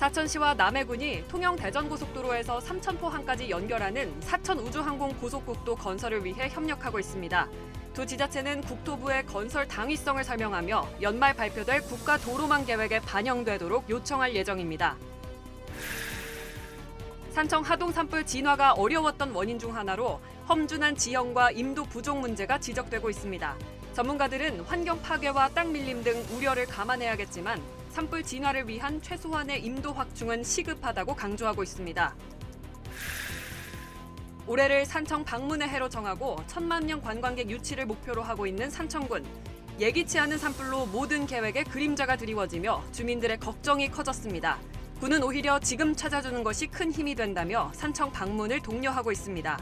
사천시와 남해군이 통영 대전고속도로에서 삼천포항까지 연결하는 사천우주항공고속국도 건설을 위해 협력하고 있습니다. 두 지자체는 국토부의 건설 당위성을 설명하며 연말 발표될 국가도로망 계획에 반영되도록 요청할 예정입니다. 산청 하동 산불 진화가 어려웠던 원인 중 하나로 험준한 지형과 임도 부족 문제가 지적되고 있습니다. 전문가들은 환경 파괴와 땅 밀림 등 우려를 감안해야겠지만 산불 진화를 위한 최소한의 임도 확충은 시급하다고 강조하고 있습니다. 올해를 산청 방문의 해로 정하고 1,000만 명 관광객 유치를 목표로 하고 있는 산청군. 예기치 않은 산불로 모든 계획에 그림자가 드리워지며 주민들의 걱정이 커졌습니다. 군은 오히려 지금 찾아주는 것이 큰 힘이 된다며 산청 방문을 독려하고 있습니다.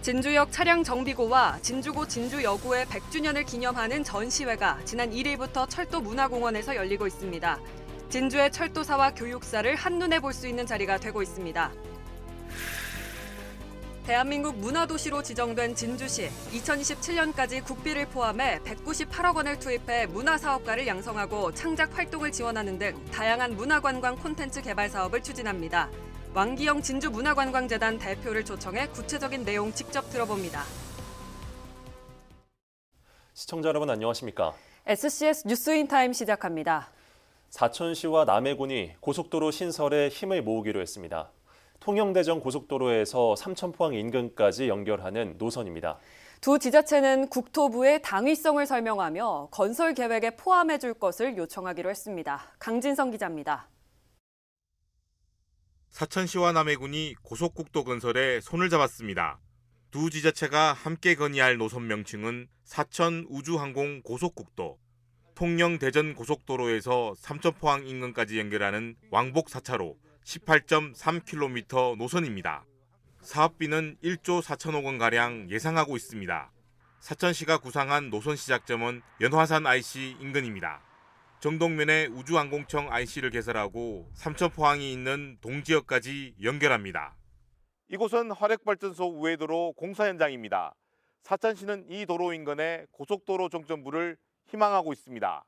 진주역 차량 정비고와 진주고 진주여고의 100주년을 기념하는 전시회가 지난 1일부터 철도문화공원에서 열리고 있습니다. 진주의 철도사와 교육사를 한눈에 볼 수 있는 자리가 되고 있습니다. 대한민국 문화도시로 지정된 진주시, 2027년까지 국비를 포함해 198억 원을 투입해 문화사업가를 양성하고 창작 활동을 지원하는 등 다양한 문화관광 콘텐츠 개발 사업을 추진합니다. 왕기영 진주문화관광재단 대표를 초청해 구체적인 내용 직접 들어봅니다. 시청자 여러분 안녕하십니까? SCS 뉴스인타임 시작합니다. 사천시와 남해군이 고속도로 신설에 힘을 모으기로 했습니다. 통영대전 고속도로에서 삼천포항 인근까지 연결하는 노선입니다. 두 지자체는 국토부의 당위성을 설명하며 건설 계획에 포함해 줄 것을 요청하기로 했습니다. 강진성 기자입니다. 사천시와 남해군이 고속국도 건설에 손을 잡았습니다. 두 지자체가 함께 건의할 노선 명칭은 사천우주항공 고속국도, 통영-대전 고속도로에서 삼천포항 인근까지 연결하는 왕복 4차로 18.3km 노선입니다. 사업비는 1조 4천억 원가량 예상하고 있습니다. 사천시가 구상한 노선 시작점은 연화산 IC 인근입니다. 정동면에 우주항공청 IC를 개설하고 삼천포항이 있는 동지역까지 연결합니다. 이곳은 화력발전소 우회도로 공사 현장입니다. 사천시는 이 도로 인근에 고속도로 종점부를 희망하고 있습니다.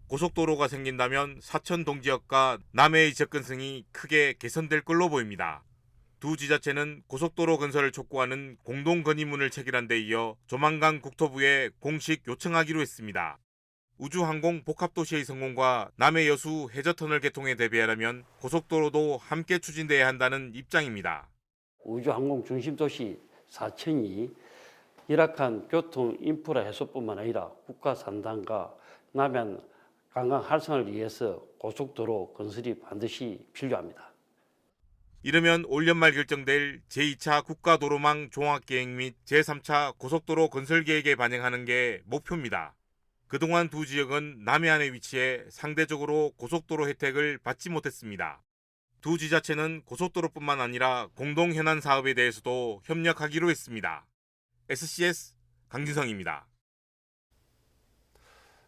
고속도로가 생긴다면 사천 동지역과 남해의 접근성이 크게 개선될 걸로 보입니다. 두 지자체는 고속도로 건설을 촉구하는 공동건의문을 체결한 데 이어 조만간 국토부에 공식 요청하기로 했습니다. 우주항공 복합도시의 성공과 남해 여수 해저터널 개통에 대비하려면 고속도로도 함께 추진돼야 한다는 입장입니다. 우주항공 중심도시 사천이 열악한 교통 인프라 해소뿐만 아니라 국가 산단과 남해안 관광 활성화를 위해서 고속도로 건설이 반드시 필요합니다. 이르면 올 연말 결정될 제2차 국가도로망 종합계획 및 제3차 고속도로 건설계획에 반영하는 게 목표입니다. 그동안 두 지역은 남해안에 위치해 상대적으로 고속도로 혜택을 받지 못했습니다. 두 지자체는 고속도로뿐만 아니라 공동현안 사업에 대해서도 협력하기로 했습니다. SCS 강진성입니다.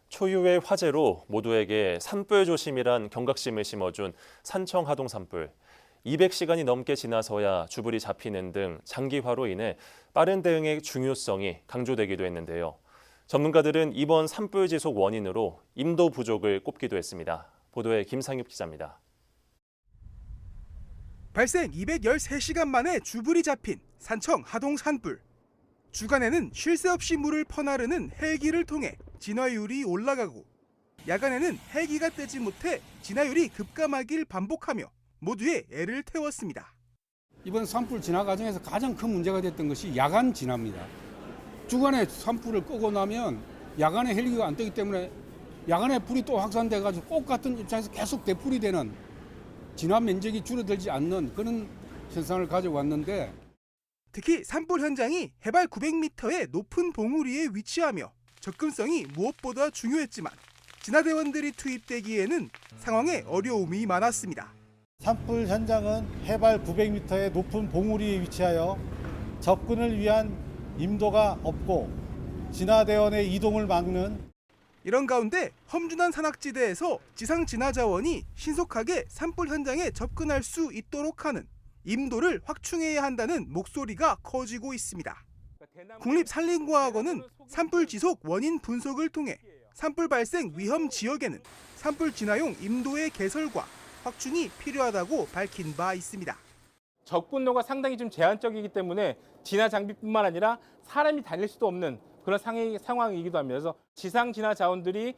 초유의 화재로 모두에게 산불 조심이란 경각심을 심어준 산청 하동 산불. 200시간이 넘게 지나서야 주불이 잡히는 등 장기화로 인해 빠른 대응의 중요성이 강조되기도 했는데요. 전문가들은 이번 산불 지속 원인으로 임도 부족을 꼽기도 했습니다. 보도에 김상엽 기자입니다. 발생 213시간 만에 주불이 잡힌 산청 하동 산불. 주간에는 쉴 새 없이 물을 퍼나르는 헬기를 통해 진화율이 올라가고 야간에는 헬기가 뜨지 못해 진화율이 급감하길 반복하며 모두의 애를 태웠습니다. 이번 산불 진화 과정에서 가장 큰 문제가 됐던 것이 야간 진화입니다. 주간에 산불을 끄고 나면 야간에 헬기가 안 뜨기 때문에 야간에 불이 또 확산돼가지고 꽃 같은 입장에서 계속 되풀이 되는 진화 면적이 줄어들지 않는 그런 현상을 가지고 왔는데 특히 산불 현장이 해발 900m의 높은 봉우리 위에 위치하며 접근성이 무엇보다 중요했지만 진화대원들이 투입되기에는 상황에 어려움이 많았습니다. 산불 현장은 해발 900m의 높은 봉우리에 위치하여 접근을 위한 임도가 없고 진화대원의 이동을 막는 이런 가운데 험준한 산악지대에서 지상 진화 자원이 신속하게 산불 현장에 접근할 수 있도록 하는 임도를 확충해야 한다는 목소리가 커지고 있습니다. 국립산림과학원은 산불 지속 원인 분석을 통해 산불 발생 위험 지역에는 산불 진화용 임도의 개설과 확충이 필요하다고 밝힌 바 있습니다. 접근로가 상당히 좀 제한적이기 때문에 진화 장비뿐만 아니라 사람이 다닐 수도 없는 그런 상황이기도 합니다. 그래서 지상 진화 자원들이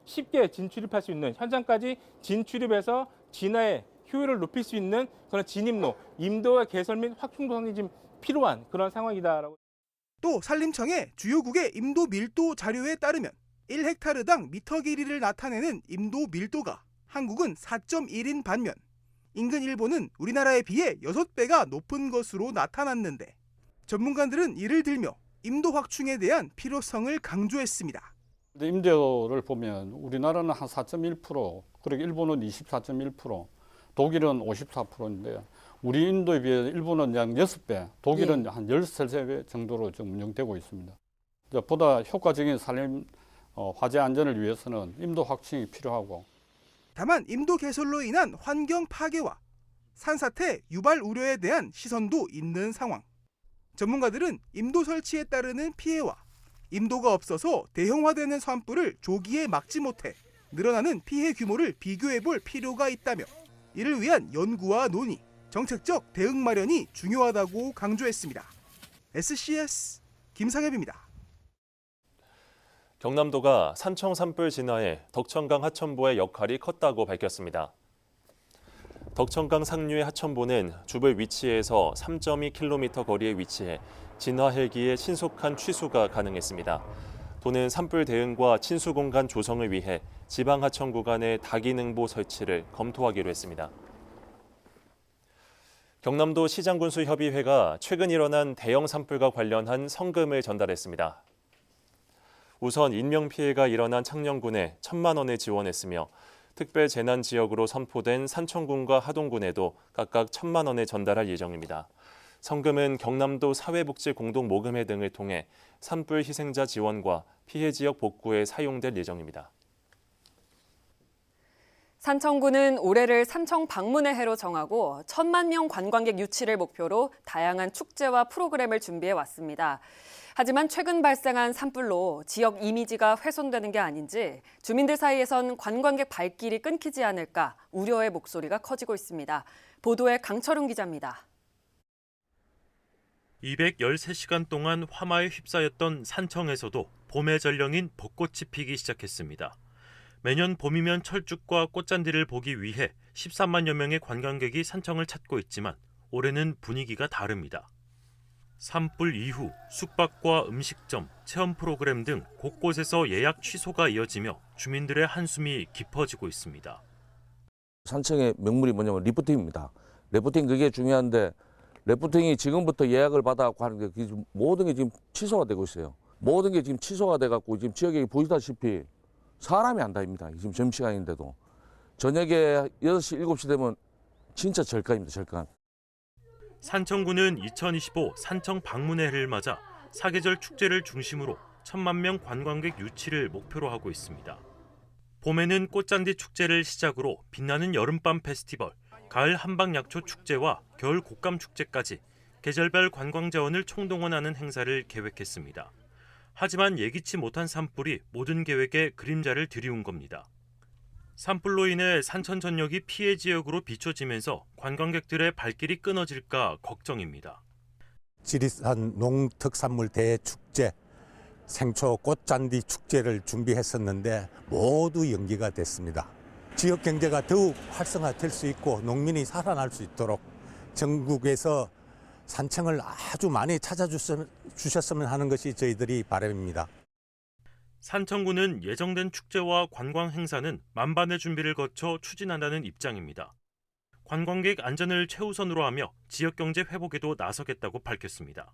쉽게 진출입할 수 있는, 현장까지 진출입해서 진화의 효율을 높일 수 있는 그런 진입로, 임도의 개설 및 확충 도상이 지금 필요한 그런 상황이다라고. 또 산림청의 주요국의 임도 밀도 자료에 따르면 1헥타르당 미터 길이를 나타내는 임도 밀도가 한국은 4.1인 반면 인근 일본은 우리나라에 비해 6배가 높은 것으로 나타났는데, 전문가들은 이를 들며 임도 확충에 대한 필요성을 강조했습니다. 임도를 보면 우리나라는 한 4.1%, 그리고 일본은 24.1%, 독일은 54%인데 우리 인도에 비해 일본은 약 6배, 독일은 한 13배 정도로 좀 운영되고 있습니다. 보다 효과적인 산림 화재 안전을 위해서는 임도 확충이 필요하고, 다만 임도 개설로 인한 환경 파괴와 산사태 유발 우려에 대한 시선도 있는 상황. 전문가들은 임도 설치에 따르는 피해와 임도가 없어서 대형화되는 산불을 조기에 막지 못해 늘어나는 피해 규모를 비교해 볼 필요가 있다며 이를 위한 연구와 논의, 정책적 대응 마련이 중요하다고 강조했습니다. SCS 김상엽입니다. 경남도가 산청 산불 진화에 덕천강 하천보의 역할이 컸다고 밝혔습니다. 덕천강 상류의 하천보는 주불 위치에서 3.2km 거리에 위치해 진화 헬기의 신속한 취수가 가능했습니다. 도는 산불 대응과 친수 공간 조성을 위해 지방 하천 구간의 다기능보 설치를 검토하기로 했습니다. 경남도 시장군수협의회가 최근 일어난 대형 산불과 관련한 성금을 전달했습니다. 우선 인명피해가 일어난 창녕군에 1,000만 원을 지원했으며 특별재난지역으로 선포된 산청군과 하동군에도 각각 1,000만 원을 전달할 예정입니다. 성금은 경남도 사회복지공동모금회 등을 통해 산불 희생자 지원과 피해 지역 복구에 사용될 예정입니다. 산청군은 올해를 산청 방문의 해로 정하고 1,000만 명 관광객 유치를 목표로 다양한 축제와 프로그램을 준비해 왔습니다. 하지만 최근 발생한 산불로 지역 이미지가 훼손되는 게 아닌지 주민들 사이에선 관광객 발길이 끊기지 않을까 우려의 목소리가 커지고 있습니다. 보도에 강철웅 기자입니다. 213시간 동안 화마에 휩싸였던 산청에서도 봄의 전령인 벚꽃이 피기 시작했습니다. 매년 봄이면 철쭉과 꽃잔디를 보기 위해 13만여 명의 관광객이 산청을 찾고 있지만 올해는 분위기가 다릅니다. 산불 이후 숙박과 음식점, 체험 프로그램 등 곳곳에서 예약 취소가 이어지며 주민들의 한숨이 깊어지고 있습니다. 산청의 명물이 뭐냐면 리프팅입니다. 리프팅 그게 중요한데 리프팅이 지금부터 예약을 받아갖고 하는 게 모든 게 지금 취소가 되고 있어요. 모든 게 지금 취소가 돼갖고 지금 지역에 보시다시피 사람이 안 다닙니다. 지금 점심시간인데도. 저녁에 6시, 7시 되면 진짜 절간입니다. 절간. 산청군은 2025 산청 방문해를 맞아 사계절 축제를 중심으로 1,000만 명 관광객 유치를 목표로 하고 있습니다. 봄에는 꽃잔디 축제를 시작으로 빛나는 여름밤 페스티벌, 가을 한방약초 축제와 겨울 곶감 축제까지 계절별 관광 자원을 총동원하는 행사를 계획했습니다. 하지만 예기치 못한 산불이 모든 계획에 그림자를 들이운 겁니다. 산불로 인해 산천 전역이 피해 지역으로 비춰지면서 관광객들의 발길이 끊어질까 걱정입니다. 지리산 농특산물 대축제, 생초 꽃잔디 축제를 준비했었는데 모두 연기가 됐습니다. 지역 경제가 더욱 활성화될 수 있고 농민이 살아날 수 있도록 전국에서 산청을 아주 많이 찾아주셨으면 하는 것이 저희들이 바람입니다. 산청군은 예정된 축제와 관광 행사는 만반의 준비를 거쳐 추진한다는 입장입니다. 관광객 안전을 최우선으로 하며 지역 경제 회복에도 나서겠다고 밝혔습니다.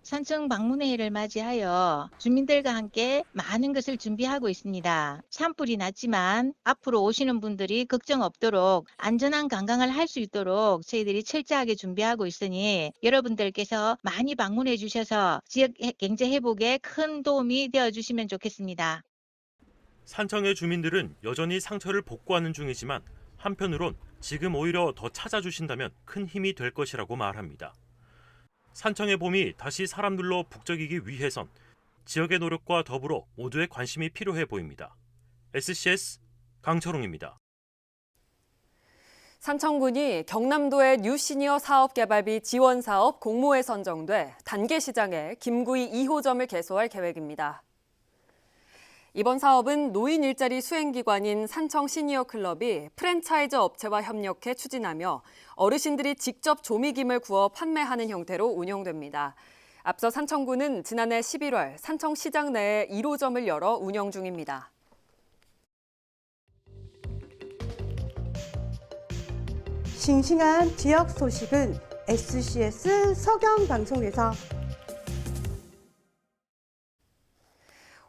산청 방문회를 맞이하여 주민들과 함께 많은 것을 준비하고 있습니다. 산불이 났지만 앞으로 오시는 분들이 걱정 없도록 안전한 관광을 할 수 있도록 저희들이 철저하게 준비하고 있으니 여러분들께서 많이 방문해 주셔서 지역 경제 회복에 큰 도움이 되어 주시면 좋겠습니다. 산청의 주민들은 여전히 상처를 복구하는 중이지만 한편으론 지금 오히려 더 찾아주신다면 큰 힘이 될 것이라고 말합니다. 산청의 봄이 다시 사람들로 북적이기 위해선 지역의 노력과 더불어 모두의 관심이 필요해 보입니다. SCS 강철웅입니다. 산청군이 경남도의 뉴시니어 사업개발비 지원 사업 공모에 선정돼 단계 시장에 김구이 2호점을 개소할 계획입니다. 이번 사업은 노인 일자리 수행기관인 산청 시니어 클럽이 프랜차이즈 업체와 협력해 추진하며 어르신들이 직접 조미김을 구워 판매하는 형태로 운영됩니다. 앞서 산청군은 지난해 11월 산청시장 내에 1호점을 열어 운영 중입니다. 싱싱한 지역 소식은 SCS 서경방송에서.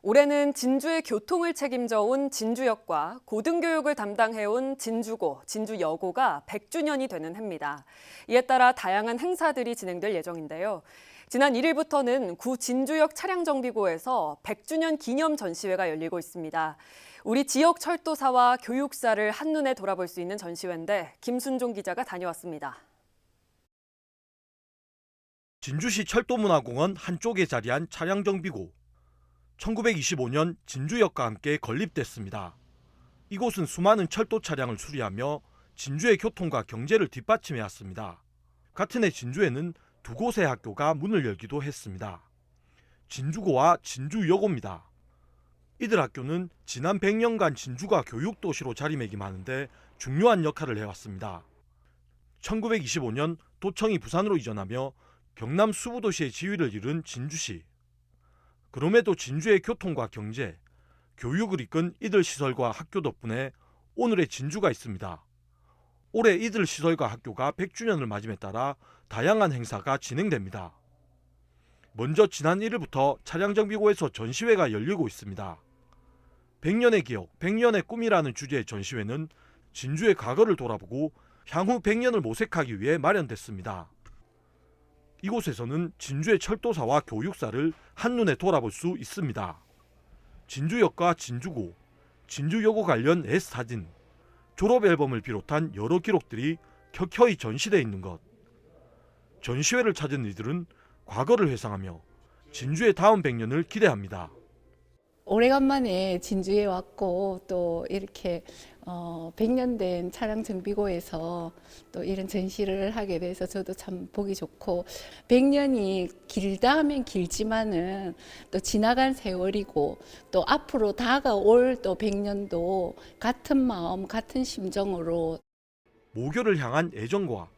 올해는 진주의 교통을 책임져온 진주역과 고등교육을 담당해온 진주고, 진주여고가 100주년이 되는 해입니다. 이에 따라 다양한 행사들이 진행될 예정인데요. 지난 1일부터는 구 진주역 차량정비고에서 100주년 기념 전시회가 열리고 있습니다. 우리 지역 철도사와 교육사를 한눈에 돌아볼 수 있는 전시회인데 김순종 기자가 다녀왔습니다. 진주시 철도문화공원 한쪽에 자리한 차량정비고. 1925년 진주역과 함께 건립됐습니다. 이곳은 수많은 철도 차량을 수리하며 진주의 교통과 경제를 뒷받침해왔습니다. 같은 해 진주에는 두 곳의 학교가 문을 열기도 했습니다. 진주고와 진주여고입니다. 이들 학교는 지난 100년간 진주가 교육도시로 자리매김하는데 중요한 역할을 해왔습니다. 1925년 도청이 부산으로 이전하며 경남 수부도시의 지위를 잃은 진주시. 그럼에도 진주의 교통과 경제, 교육을 이끈 이들 시설과 학교 덕분에 오늘의 진주가 있습니다. 올해 이들 시설과 학교가 100주년을 맞음에 따라 다양한 행사가 진행됩니다. 먼저 지난 1일부터 차량정비고에서 전시회가 열리고 있습니다. 100년의 기억, 100년의 꿈이라는 주제의 전시회는 진주의 과거를 돌아보고 향후 100년을 모색하기 위해 마련됐습니다. 이곳에서는 진주의 철도사와 교육사를 한눈에 돌아볼 수 있습니다. 진주역과 진주고, 진주여고 관련 S사진, 졸업 앨범을 비롯한 여러 기록들이 켜켜이 전시되어 있는 것. 전시회를 찾은 이들은 과거를 회상하며 진주의 다음 100년을 기대합니다. 오래간만에 진주에 왔고 또 이렇게 100년 된 차량 정비고에서 또 이런 전시를 하게 돼서 저도 참 보기 좋고 100년이 길다 하면 길지만은 또 지나간 세월이고 또 앞으로 다가올 또 100년도 같은 마음 같은 심정으로 모교를 향한 애정과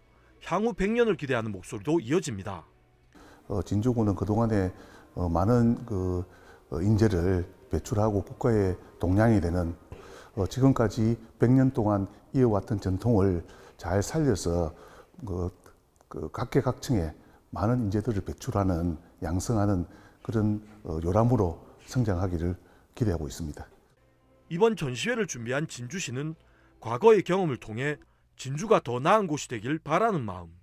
향후 100년을 기대하는 목소리도 이어집니다. 진주고는 그동안에 많은 인재를 배출하고 국가의 동량이 되는 지금까지 100년 동안 이어왔던 전통을 잘 살려서 각계각층에 많은 인재들을 배출하는 양성하는 그런 요람으로 성장하기를 기대하고 있습니다. 이번 전시회를 준비한 진주시는 과거의 경험을 통해 진주가 더 나은 곳이 되길 바라는 마음.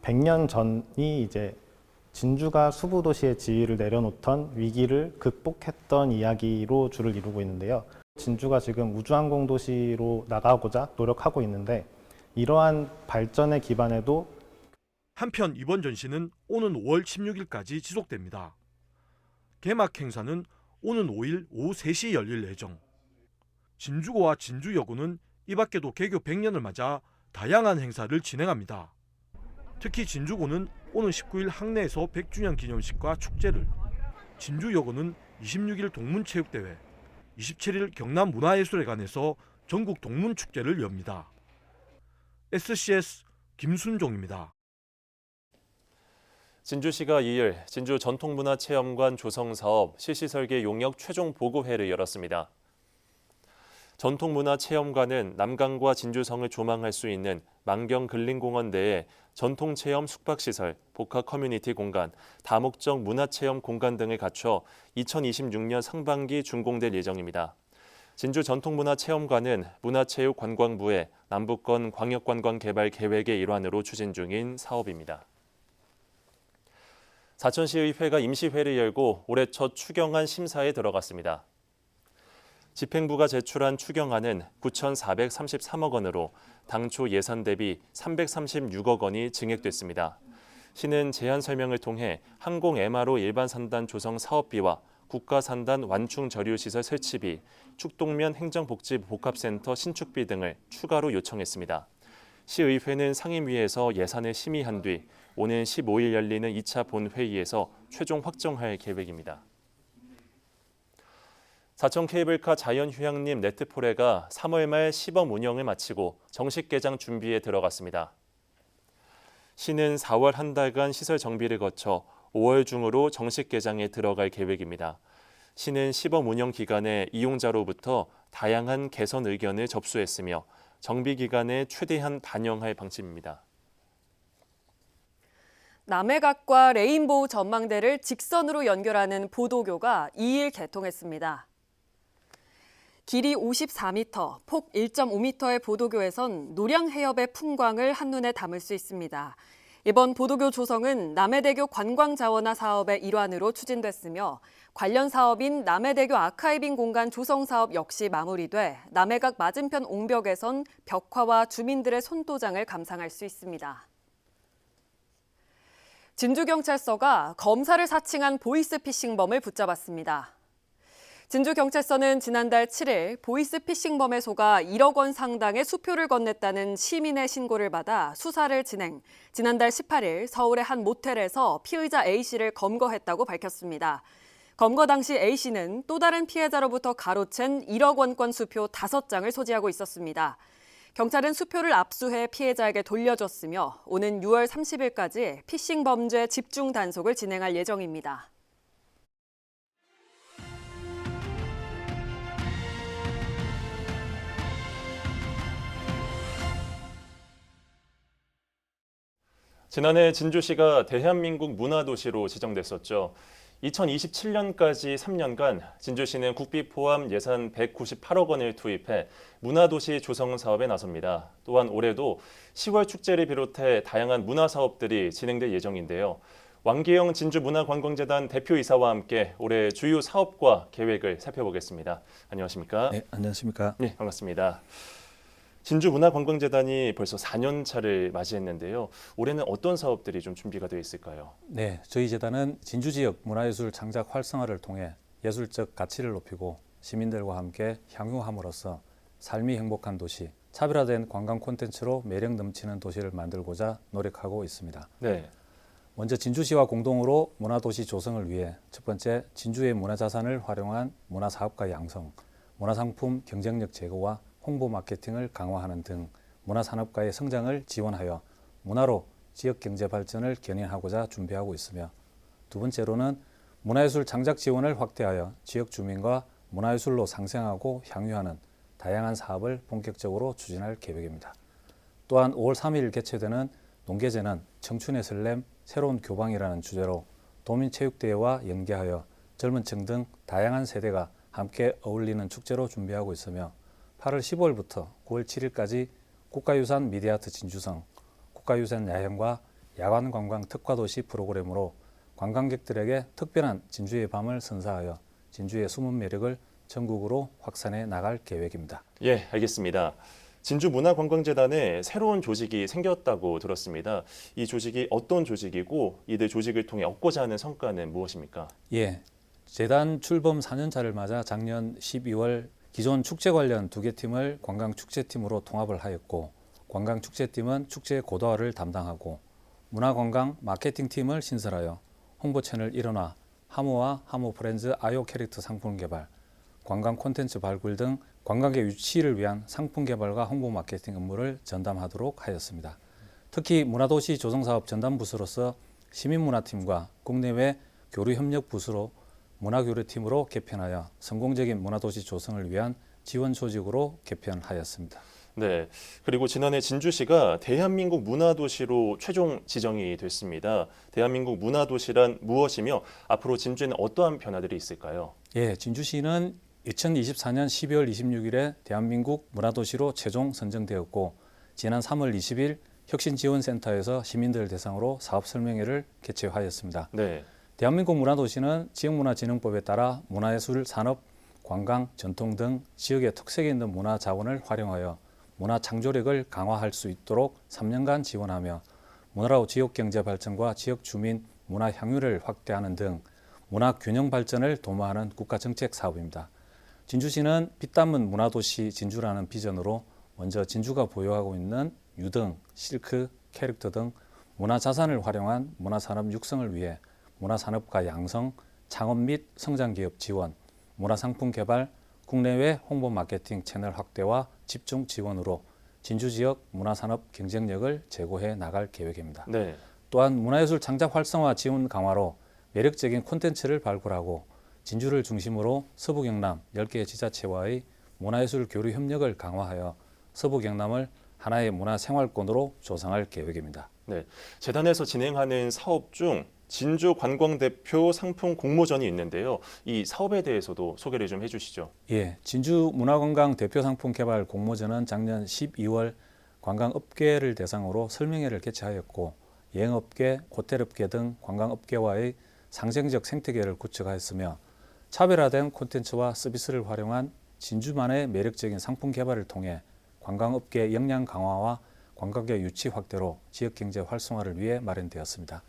100년 전이 이제 진주가 수부도시의 지위를 내려놓던 위기를 극복했던 이야기로 줄을 이루고 있는데요. 진주가 지금 우주항공도시로 나가고자 노력하고 있는데 이러한 발전의 기반에도 한편 이번 전시는 오는 5월 16일까지 지속됩니다. 개막 행사는 오는 5일 오후 3시 열릴 예정. 진주고와 진주여고는 이 밖에도 개교 100년을 맞아 다양한 행사를 진행합니다. 특히 진주고는 오는 19일 학내에서 100주년 기념식과 축제를, 진주여고는 26일 동문체육대회, 27일 경남문화예술회관에서 전국 동문축제를 엽니다. SCS 김순종입니다. 진주시가 2일 진주 전통문화체험관 조성사업 실시설계 용역 최종 보고회를 열었습니다. 전통문화체험관은 남강과 진주성을 조망할 수 있는 만경근린공원 내에 전통체험 숙박시설, 복합 커뮤니티 공간, 다목적 문화체험 공간 등을 갖춰 2026년 상반기 준공될 예정입니다. 진주 전통문화체험관은 문화체육관광부의 남북권 광역관광개발 계획의 일환으로 추진 중인 사업입니다. 사천시의회가 임시회를 열고 올해 첫 추경안 심사에 들어갔습니다. 집행부가 제출한 추경안은 9,433억 원으로 당초 예산 대비 336억 원이 증액됐습니다. 시는 제안 설명을 통해 항공 MRO 일반 산단 조성 사업비와 국가산단 완충저류시설 설치비, 축동면 행정복지복합센터 신축비 등을 추가로 요청했습니다. 시의회는 상임위에서 예산을 심의한 뒤 오는 15일 열리는 2차 본회의에서 최종 확정할 계획입니다. 사천 케이블카 자연휴양림 네트포레가 3월 말 시범 운영을 마치고 정식 개장 준비에 들어갔습니다. 시는 4월 한 달간 시설 정비를 거쳐 5월 중으로 정식 개장에 들어갈 계획입니다. 시는 시범 운영 기간에 이용자로부터 다양한 개선 의견을 접수했으며 정비 기간에 최대한 반영할 방침입니다. 남해각과 레인보우 전망대를 직선으로 연결하는 보도교가 2일 개통했습니다. 길이 54m, 폭 1.5m의 보도교에선 노량해협의 풍광을 한눈에 담을 수 있습니다. 이번 보도교 조성은 남해대교 관광자원화 사업의 일환으로 추진됐으며 관련 사업인 남해대교 아카이빙 공간 조성 사업 역시 마무리돼 남해각 맞은편 옹벽에선 벽화와 주민들의 손도장을 감상할 수 있습니다. 진주경찰서가 검사를 사칭한 보이스피싱범을 붙잡았습니다. 진주경찰서는 지난달 7일 보이스피싱범에 속아 1억 원 상당의 수표를 건넸다는 시민의 신고를 받아 수사를 진행, 지난달 18일 서울의 한 모텔에서 피의자 A씨를 검거했다고 밝혔습니다. 검거 당시 A씨는 또 다른 피해자로부터 가로챈 1억 원권 수표 5장을 소지하고 있었습니다. 경찰은 수표를 압수해 피해자에게 돌려줬으며 오는 6월 30일까지 피싱 범죄 집중 단속을 진행할 예정입니다. 지난해 진주시가 대한민국 문화도시로 지정됐었죠. 2027년까지 3년간 진주시는 국비 포함 예산 198억 원을 투입해 문화도시 조성 사업에 나섭니다. 또한 올해도 10월 축제를 비롯해 다양한 문화 사업들이 진행될 예정인데요. 왕기영 진주문화관광재단 대표이사와 함께 올해 주요 사업과 계획을 살펴보겠습니다. 안녕하십니까? 네, 안녕하십니까? 네, 반갑습니다. 진주문화관광재단이 벌써 4년 차를 맞이했는데요. 올해는 어떤 사업들이 좀 준비가 되어 있을까요? 네, 저희 재단은 진주 지역 문화예술 창작 활성화를 통해 예술적 가치를 높이고 시민들과 함께 향유함으로써 삶이 행복한 도시, 차별화된 관광 콘텐츠로 매력 넘치는 도시를 만들고자 노력하고 있습니다. 네. 먼저 진주시와 공동으로 문화도시 조성을 위해 첫 번째, 진주의 문화자산을 활용한 문화사업가 양성, 문화상품 경쟁력 제고와 홍보 마케팅을 강화하는 등 문화산업가의 성장을 지원하여 문화로 지역 경제 발전을 견인하고자 준비하고 있으며, 두 번째로는 문화예술 창작 지원을 확대하여 지역 주민과 문화예술로 상생하고 향유하는 다양한 사업을 본격적으로 추진할 계획입니다. 또한 5월 3일 개최되는 농계제는 청춘의 설렘, 새로운 교방이라는 주제로 도민체육대회와 연계하여 젊은 층 등 다양한 세대가 함께 어울리는 축제로 준비하고 있으며, 8월 15일부터 9월 7일까지 국가유산 미디아아트 진주성, 국가유산 야행과 야간관광 특화도시 프로그램으로 관광객들에게 특별한 진주의 밤을 선사하여 진주의 숨은 매력을 전국으로 확산해 나갈 계획입니다. 예, 알겠습니다. 진주문화관광재단에 새로운 조직이 생겼다고 들었습니다. 이 조직이 어떤 조직이고 이들 조직을 통해 얻고자 하는 성과는 무엇입니까? 예, 재단 출범 4년차를 맞아 작년 12월 기존 축제 관련 2개 팀을 관광축제팀으로 통합을 하였고, 관광축제팀은 축제 고도화를 담당하고 문화관광 마케팅팀을 신설하여 홍보 채널 일원화, 하모와 하모 브랜드 아요 캐릭터 상품 개발, 관광 콘텐츠 발굴 등 관광객 유치를 위한 상품 개발과 홍보 마케팅 업무를 전담하도록 하였습니다. 특히 문화도시 조성사업 전담부서로서 시민문화팀과 국내외 교류협력부서로 문화교류팀으로 개편하여 성공적인 문화도시 조성을 위한 지원 조직으로 개편하였습니다. 네, 그리고 지난해 진주시가 대한민국 문화도시로 최종 지정이 됐습니다. 대한민국 문화도시란 무엇이며 앞으로 진주에는 어떠한 변화들이 있을까요? 예, 진주시는 2024년 12월 26일에 대한민국 문화도시로 최종 선정되었고, 지난 3월 20일 혁신지원센터에서 시민들 대상으로 사업설명회를 개최하였습니다. 네. 대한민국 문화도시는 지역문화진흥법에 따라 문화예술, 산업, 관광, 전통 등 지역의 특색이 있는 문화 자원을 활용하여 문화 창조력을 강화할 수 있도록 3년간 지원하며 문화로 지역 경제 발전과 지역 주민 문화 향유를 확대하는 등 문화 균형 발전을 도모하는 국가 정책 사업입니다. 진주시는 빛 담은 문화도시 진주라는 비전으로 먼저 진주가 보유하고 있는 유등, 실크, 캐릭터 등 문화자산을 활용한 문화산업 육성을 위해 문화산업과 양성, 창업 및 성장기업 지원, 문화상품 개발, 국내외 홍보 마케팅 채널 확대와 집중 지원으로 진주 지역 문화산업 경쟁력을 제고해 나갈 계획입니다. 네. 또한 문화예술 창작 활성화 지원 강화로 매력적인 콘텐츠를 발굴하고 진주를 중심으로 서부 경남 10개 지자체와의 문화예술 교류 협력을 강화하여 서부 경남을 하나의 문화생활권으로 조성할 계획입니다. 네. 재단에서 진행하는 사업 중 진주 관광대표 상품 공모전이 있는데요. 이 사업에 대해서도 소개를 좀 해주시죠. 예, 진주 문화관광 대표 상품 개발 공모전은 작년 12월 관광업계를 대상으로 설명회를 개최하였고 여행업계, 호텔업계 등 관광업계와의 상생적 생태계를 구축하였으며 차별화된 콘텐츠와 서비스를 활용한 진주만의 매력적인 상품 개발을 통해 관광업계 역량 강화와 관광객 유치 확대로 지역경제 활성화를 위해 마련되었습니다.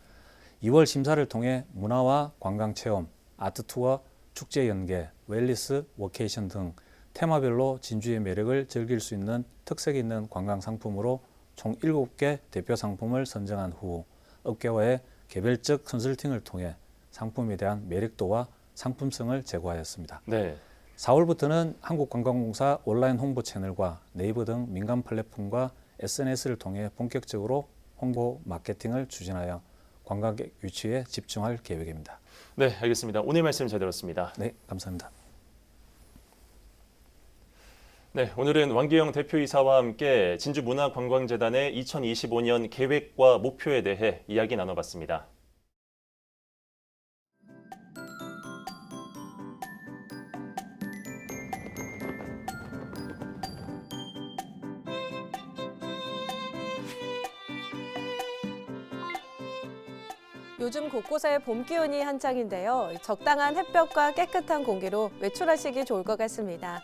2월 심사를 통해 문화와 관광체험, 아트투어, 축제 연계, 웰니스, 워케이션 등 테마별로 진주의 매력을 즐길 수 있는 특색 있는 관광 상품으로 총 7개 대표 상품을 선정한 후 업계와의 개별적 컨설팅을 통해 상품에 대한 매력도와 상품성을 제고하였습니다. 네. 4월부터는 한국관광공사 온라인 홍보 채널과 네이버 등 민간 플랫폼과 SNS를 통해 본격적으로 홍보 마케팅을 추진하여 관광객 유치에 집중할 계획입니다. 네, 알겠습니다. 오늘 말씀 잘 들었습니다. 네, 감사합니다. 네, 오늘은 왕기영 대표이사와 함께 진주문화관광재단의 2025년 계획과 목표에 대해 이야기 나눠봤습니다. 요즘 곳곳에 봄 기운이 한창인데요. 적당한 햇볕과 깨끗한 공기로 외출하시기 좋을 것 같습니다.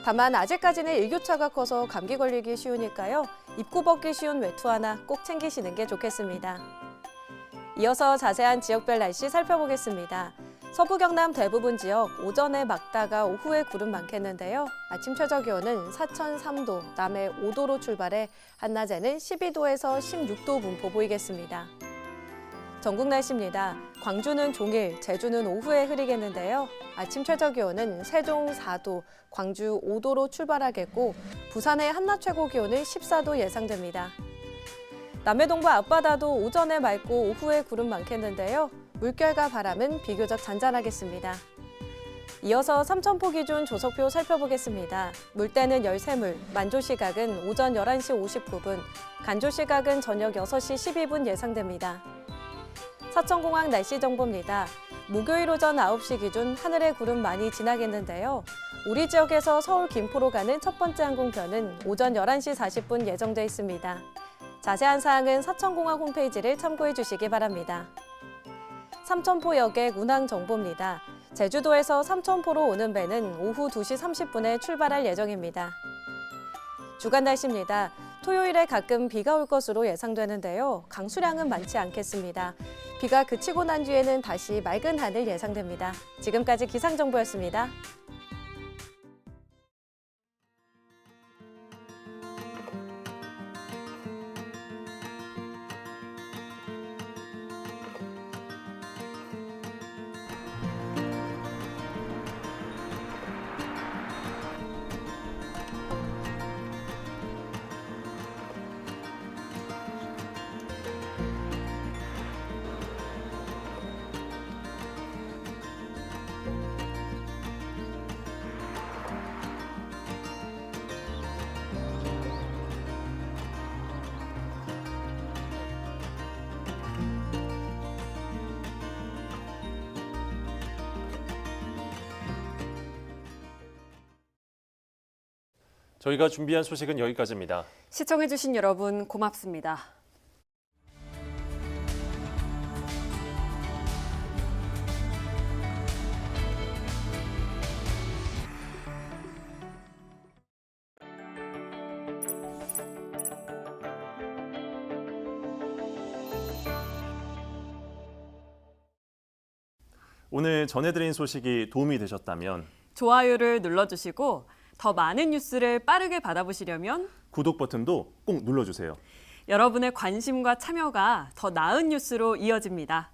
다만 아직까지는 일교차가 커서 감기 걸리기 쉬우니까요. 입고 벗기 쉬운 외투 하나 꼭 챙기시는 게 좋겠습니다. 이어서 자세한 지역별 날씨 살펴보겠습니다. 서부 경남 대부분 지역 오전에 맑다가 오후에 구름 많겠는데요. 아침 최저 기온은 사천 3도, 남해 5도로 출발해 한낮에는 12도에서 16도 분포 보이겠습니다. 전국 날씨입니다. 광주는 종일, 제주는 오후에 흐리겠는데요. 아침 최저 기온은 세종 4도, 광주 5도로 출발하겠고 부산의 한낮 최고 기온은 14도 예상됩니다. 남해동부 앞바다도 오전에 맑고 오후에 구름 많겠는데요. 물결과 바람은 비교적 잔잔하겠습니다. 이어서 삼천포 기준 조석표 살펴보겠습니다. 물때는 열샘물, 만조 시각은 오전 11시 59분, 간조 시각은 저녁 6시 12분 예상됩니다. 사천공항 날씨 정보입니다. 목요일 오전 9시 기준 하늘에 구름 많이 지나겠는데요. 우리 지역에서 서울 김포로 가는 첫 번째 항공편은 오전 11시 40분 예정돼 있습니다. 자세한 사항은 사천공항 홈페이지를 참고해 주시기 바랍니다. 삼천포역의 운항 정보입니다. 제주도에서 삼천포로 오는 배는 오후 2시 30분에 출발할 예정입니다. 주간 날씨입니다. 토요일에 가끔 비가 올 것으로 예상되는데요. 강수량은 많지 않겠습니다. 비가 그치고 난 뒤에는 다시 맑은 하늘 예상됩니다. 지금까지 기상정보였습니다. 저희가 준비한 소식은 여기까지입니다. 시청해주신 여러분 고맙습니다. 오늘 전해드린 소식이 도움이 되셨다면 좋아요를 눌러주시고 더 많은 뉴스를 빠르게 받아보시려면 구독 버튼도 꼭 눌러주세요. 여러분의 관심과 참여가 더 나은 뉴스로 이어집니다.